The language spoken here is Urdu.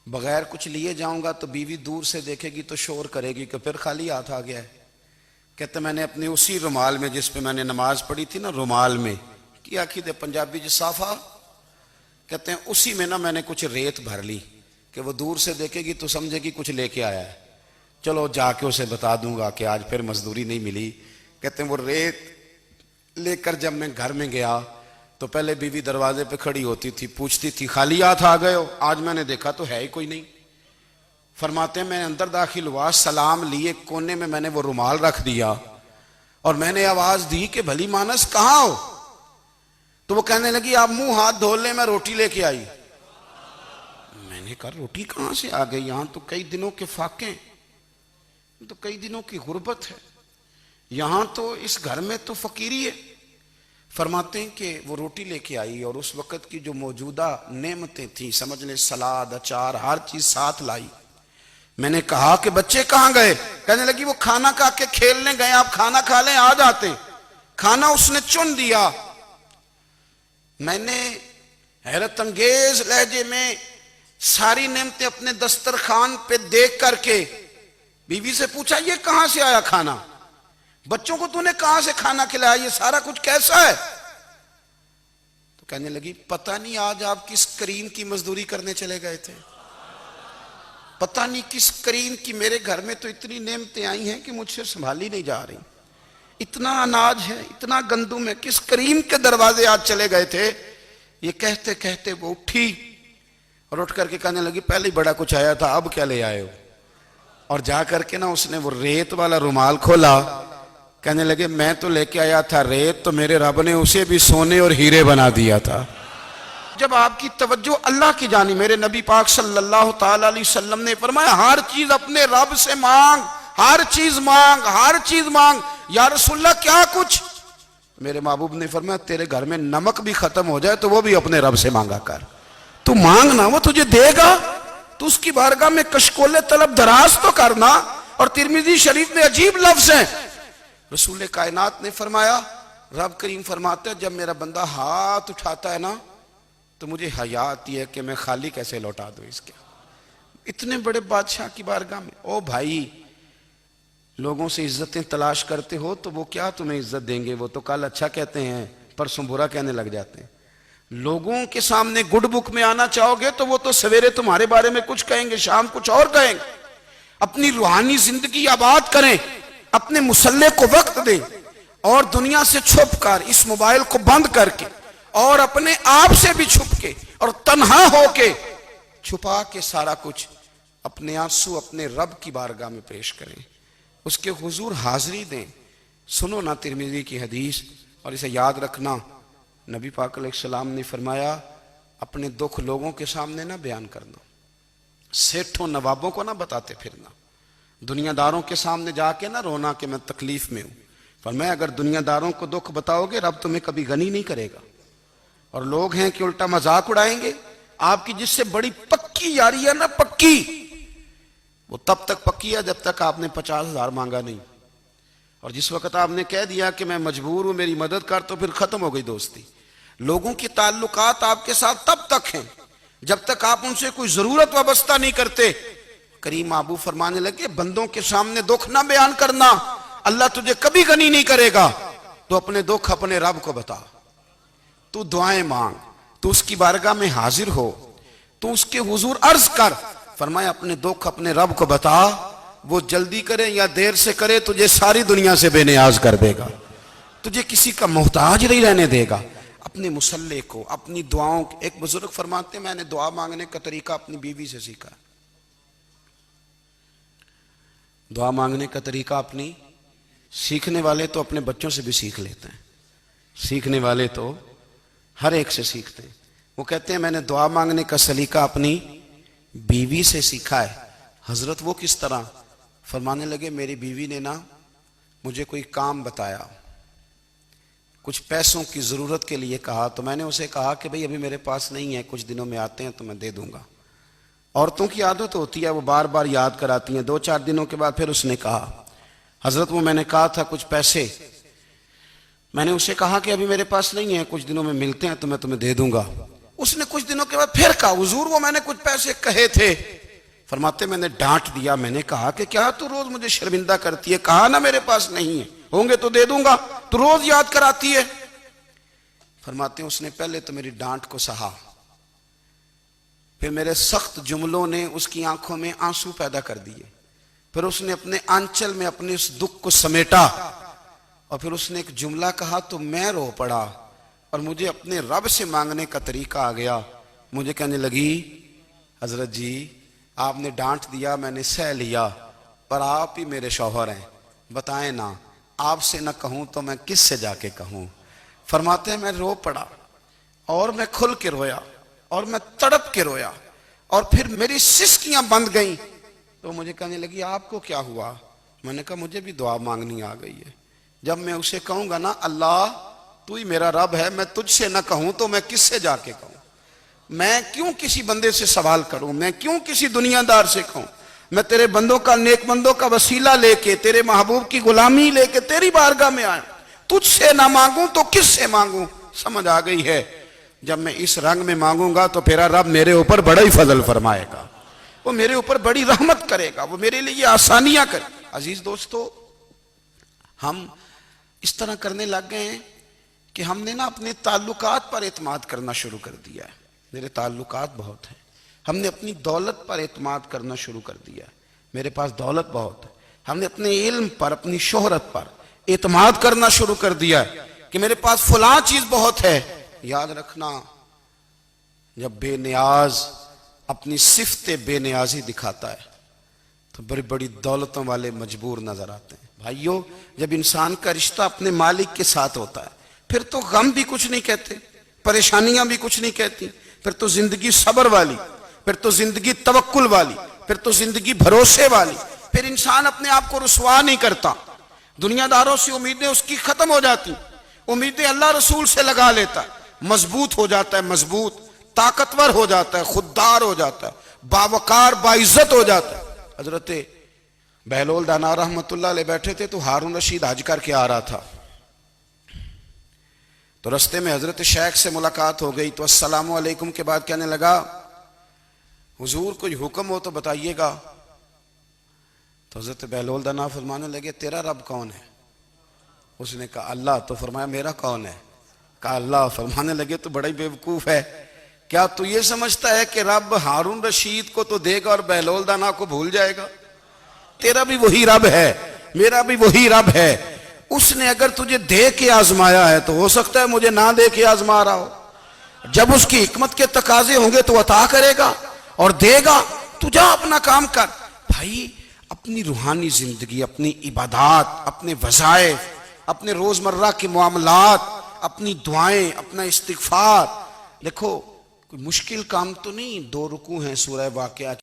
بغیر کچھ لیے جاؤں گا تو بیوی دور سے دیکھے گی تو شور کرے گی کہ پھر خالی ہاتھ آ گیا ہے. کہتے میں نے اپنے اسی رومال میں جس پہ میں نے نماز پڑھی تھی نا، رومال میں کیا دے پنجابی جو صافہ کہتے ہیں، اسی میں نا میں نے کچھ ریت بھر لی کہ وہ دور سے دیکھے گی تو سمجھے گی کچھ لے کے آیا ہے. چلو جا کے اسے بتا دوں گا کہ آج پھر مزدوری نہیں ملی. کہتے ہیں وہ ریت لے کر جب میں گھر میں گیا تو پہلے بیوی دروازے پہ کھڑی ہوتی تھی، پوچھتی تھی خالی ہاتھ آ گئے ہو؟ آج میں نے دیکھا تو ہے ہی کوئی نہیں. فرماتے ہیں میں اندر داخل ہوا، سلام لیے، کونے میں میں نے وہ رومال رکھ دیا اور میں نے آواز دی کہ بھلی مانس کہاں ہو؟ تو وہ کہنے لگی آپ منہ ہاتھ دھو لیں، میں روٹی لے کے آئی. میں نے کہا روٹی کہاں سے آ گئی؟ یہاں تو کئی دنوں کے فاقے، تو کئی دنوں کی غربت ہے، یہاں تو اس گھر میں تو فقیری ہے. فرماتے ہیں کہ وہ روٹی لے کے آئی اور اس وقت کی جو موجودہ نعمتیں تھیں، سمجھ لیں سلاد، اچار، ہر چیز ساتھ لائی. میں نے کہا کہ بچے کہاں گئے؟ کہنے لگی وہ کھانا کھا کے کھیلنے گئے، آپ کھانا کھا لیں آ جاتے. کھانا اس نے چن دیا. میں نے حیرت انگیز لہجے میں ساری نعمتیں اپنے دسترخوان پہ دیکھ کر کے بیوی سے پوچھا یہ کہاں سے آیا کھانا؟ بچوں کو تو نے کہاں سے کھانا کھلایا؟ یہ سارا کچھ کیسا ہے؟ تو کہنے لگی پتہ نہیں آج آپ کس کریم کی مزدوری کرنے چلے گئے تھے، پتہ نہیں کس کریم کی، میرے گھر میں تو اتنی نعمتیں آئی ہیں کہ مجھ سے سنبھالی نہیں جا رہی، اتنا اناج ہے، اتنا گندم ہے، کس کریم کے دروازے آج چلے گئے تھے؟ یہ کہتے کہتے وہ اٹھی اور اٹھ کر کے کہنے لگی پہلے ہی بڑا کچھ آیا تھا، اب کیا لے آئے ہو؟ اور جا کر کے نا اس نے وہ ریت والا رومال کھولا. کہنے لگے میں تو لے کے آیا تھا ریت، تو میرے رب نے اسے بھی سونے اور ہیرے بنا دیا تھا. جب آپ کی توجہ اللہ کی جانب، میرے نبی پاک صلی اللہ تعالی علیہ وسلم نے فرمایا ہر چیز اپنے رب سے مانگ، ہر چیز مانگ، ہر چیز مانگ. یا رسول اللہ کیا کچھ؟ میرے محبوب نے فرمایا تیرے گھر میں نمک بھی ختم ہو جائے تو وہ بھی اپنے رب سے مانگا کر. تو مانگنا وہ تجھے دے گا، تو اس کی بارگاہ میں کشکول طلب دراز تو کرنا. اور ترمذی شریف میں عجیب لفظ ہیں، رسول کائنات نے فرمایا، رب کریم فرماتا ہے جب میرا بندہ ہاتھ اٹھاتا ہے نا تو مجھے حیا آتی ہے کہ میں خالی کیسے لوٹا دوں اس کے. اتنے بڑے بادشاہ کی بارگاہ میں او بھائی، لوگوں سے عزتیں تلاش کرتے ہو تو وہ کیا تمہیں عزت دیں گے؟ وہ تو کل اچھا کہتے ہیں پرسوں برا کہنے لگ جاتے ہیں. لوگوں کے سامنے گڈ بک میں آنا چاہو گے تو وہ تو سویرے تمہارے بارے میں کچھ کہیں گے، شام کچھ اور کہیں گے. اپنی روحانی زندگی آباد کریں، اپنے مسلح کو وقت دیں اور دنیا سے چھپ کر، اس موبائل کو بند کر کے اور اپنے آپ سے بھی چھپ کے اور تنہا ہو کے چھپا کے سارا کچھ اپنے آنسو اپنے رب کی بارگاہ میں پیش کریں، اس کے حضور حاضری دیں. سنو نا ترمذی کی حدیث اور اسے یاد رکھنا. نبی پاک علیہ السلام نے فرمایا اپنے دکھ لوگوں کے سامنے نہ بیان کرنا، سیٹھوں نوابوں کو نہ بتاتے پھرنا، دنیا داروں کے سامنے جا کے نہ رونا کہ میں تکلیف میں ہوں. فرمایا اگر دنیا داروں کو دکھ بتاؤ گے رب تمہیں کبھی غنی نہیں کرے گا. اور لوگ ہیں کہ الٹا مذاق اڑائیں گے. آپ کی جس سے بڑی پکی یاری ہے نا، پکی، وہ تب تک پکی ہے جب تک آپ نے 50,000 مانگا نہیں. اور جس وقت آپ نے کہہ دیا کہ میں مجبور ہوں میری مدد کر تو پھر ختم ہو گئی دوستی. لوگوں کی تعلقات آپ کے ساتھ تب تک ہیں جب تک آپ ان سے کوئی ضرورت وابستہ نہیں کرتے. کریم محبوب فرمانے لگے بندوں کے سامنے دکھ نہ بیان کرنا، اللہ تجھے کبھی غنی نہیں کرے گا. تو اپنے دکھ اپنے رب کو بتا، تو دعائیں مانگ، تو اس کی بارگاہ میں حاضر ہو، تو اس کے حضور عرض کر. فرمایا اپنے دکھ اپنے رب کو بتا، وہ جلدی کرے یا دیر سے کرے تجھے ساری دنیا سے بے نیاز کر دے گا، تجھے کسی کا محتاج نہیں رہنے دے گا. اپنے مسلح کو، اپنی دعاؤں. ایک بزرگ فرماتے ہیں میں نے دعا مانگنے کا طریقہ اپنی بیوی سے سیکھا. دعا مانگنے کا طریقہ اپنی، سیکھنے والے تو اپنے بچوں سے بھی سیکھ لیتے ہیں، سیکھنے والے تو ہر ایک سے سیکھتے ہیں. وہ کہتے ہیں میں نے دعا مانگنے کا سلیقہ اپنی بیوی سے سیکھا ہے. حضرت وہ کس طرح؟ فرمانے لگے میری بیوی نے نا مجھے کوئی کام بتایا، کچھ پیسوں کی ضرورت کے لیے کہا، تو میں نے اسے کہا کہ بھئی ابھی میرے پاس نہیں ہے، کچھ دنوں میں آتے ہیں تو میں دے دوں گا. عورتوں کی عادت ہوتی ہے وہ بار بار یاد کراتی ہیں. 2-4 دنوں کے بعد پھر اس نے کہا حضرت وہ میں نے کہا تھا کچھ پیسے، میں نے اسے کہا کہ ابھی میرے پاس نہیں ہے، کچھ دنوں میں ملتے ہیں تو میں تمہیں دے دوں گا. اس نے کچھ دنوں کے بعد پھر کہا حضور وہ میں نے کچھ پیسے کہے تھے فرماتے میں نے ڈانٹ دیا، میں نے کہا کہ کیا تو روز مجھے شرمندہ کرتی ہے؟ کہا نا میرے پاس نہیں ہے، ہوں گے تو دے دوں گا، تو روز یاد کراتی ہے۔ فرماتے ہیں اس نے پہلے تو میری ڈانٹ کو سہا، پھر میرے سخت جملوں نے اس کی آنکھوں میں آنسو پیدا کر دیے، پھر اس نے اپنے آنچل میں اپنے اس دکھ کو سمیٹا، اور پھر اس نے ایک جملہ کہا تو میں رو پڑا، اور مجھے اپنے رب سے مانگنے کا طریقہ آ گیا۔ مجھے کہنے لگی حضرت جی آپ نے ڈانٹ دیا، میں نے سہ لیا، پر آپ ہی میرے شوہر ہیں، بتائیں نا آپ سے نہ کہوں تو میں کس سے جا کے کہوں؟ فرماتے ہیں میں رو پڑا، اور میں کھل کے رویا، اور میں تڑپ کے رویا، اور پھر میری سسکیاں بند گئیں۔ تو مجھے کہنے لگی آپ کو کیا ہوا؟ میں نے کہا مجھے بھی دعا مانگنی آ گئی ہے۔ جب میں اسے کہوں گا نا اللہ تو ہی میرا رب ہے، میں تجھ سے نہ کہوں تو میں کس سے جا کے کہوں؟ میں کیوں کسی بندے سے سوال کروں؟ میں کیوں کسی دنیا دار سے کہوں؟ میں تیرے بندوں کا، نیک بندوں کا وسیلہ لے کے، تیرے محبوب کی غلامی لے کے تیری بارگاہ میں آیا، تجھ سے نہ مانگوں تو کس سے مانگوں؟ سمجھ آ گئی ہے؟ جب میں اس رنگ میں مانگوں گا تو پھر رب میرے اوپر بڑا ہی فضل فرمائے گا، وہ میرے اوپر بڑی رحمت کرے گا، وہ میرے لیے آسانیاں کرے۔ عزیز دوستو، ہم اس طرح کرنے لگ گئے ہیں کہ ہم نے نا اپنے تعلقات پر اعتماد کرنا شروع کر دیا ہے۔ میرے تعلقات بہت ہیں، ہم نے اپنی دولت پر اعتماد کرنا شروع کر دیا ہے، میرے پاس دولت بہت ہے۔ ہم نے اپنے علم پر، اپنی شہرت پر اعتماد کرنا شروع کر دیا ہے کہ میرے پاس فلاں چیز بہت ہے۔ یاد رکھنا، جب بے نیاز اپنی صفت بے نیازی دکھاتا ہے تو بڑی بڑی دولتوں والے مجبور نظر آتے ہیں۔ بھائیو، جب انسان کا رشتہ اپنے مالک کے ساتھ ہوتا ہے پھر تو غم بھی کچھ نہیں کہتے، پریشانیاں بھی کچھ نہیں کہتی، پھر تو زندگی صبر والی، پھر تو زندگی توکل والی، پھر تو زندگی بھروسے والی، پھر انسان اپنے آپ کو رسوا نہیں کرتا، دنیا داروں سے امیدیں اس کی ختم ہو جاتی، امیدیں اللہ رسول سے لگا لیتا ہے، مضبوط ہو جاتا ہے، مضبوط، طاقتور ہو جاتا ہے، خوددار ہو جاتا ہے، باوقار باعزت ہو جاتا ہے۔ حضرت بہلول دانا رحمت اللہ علیہ بیٹھے تھے تو ہارون رشید حج کر کے آ رہا تھا، تو رستے میں حضرت شیخ سے ملاقات ہو گئی تو السلام علیکم کے بعد کہنے لگا حضور کوئی حکم ہو تو بتائیے گا۔ تو حضرت بہلول دانا فرمانے لگے تیرا رب کون ہے؟ اس نے کہا اللہ۔ تو فرمایا میرا کون ہے؟ کہا اللہ۔ فرمانے لگے تو بڑا ہی بیوقوف ہے، کیا تو یہ سمجھتا ہے کہ رب ہارون رشید کو تو دے گا اور بہلول دانا کو بھول جائے گا؟ تیرا بھی وہی رب ہے، میرا بھی وہی رب ہے، اس نے اگر تجھے دے کے آزمایا ہے تو ہو سکتا ہے مجھے نہ دے کے آزما رہا ہو، جب اس کی حکمت کے تقاضے ہوں گے تو عطا کرے گا اور دے گا، تو جا اپنا کام کر۔ بھائی اپنی روحانی زندگی، اپنی عبادات، اپنے وظائف، اپنے روزمرہ کے معاملات، اپنی دعائیں، اپنا استغفار، دیکھو کوئی مشکل کام تو نہیں، 2 رکوع ہیں سورہ واقعہ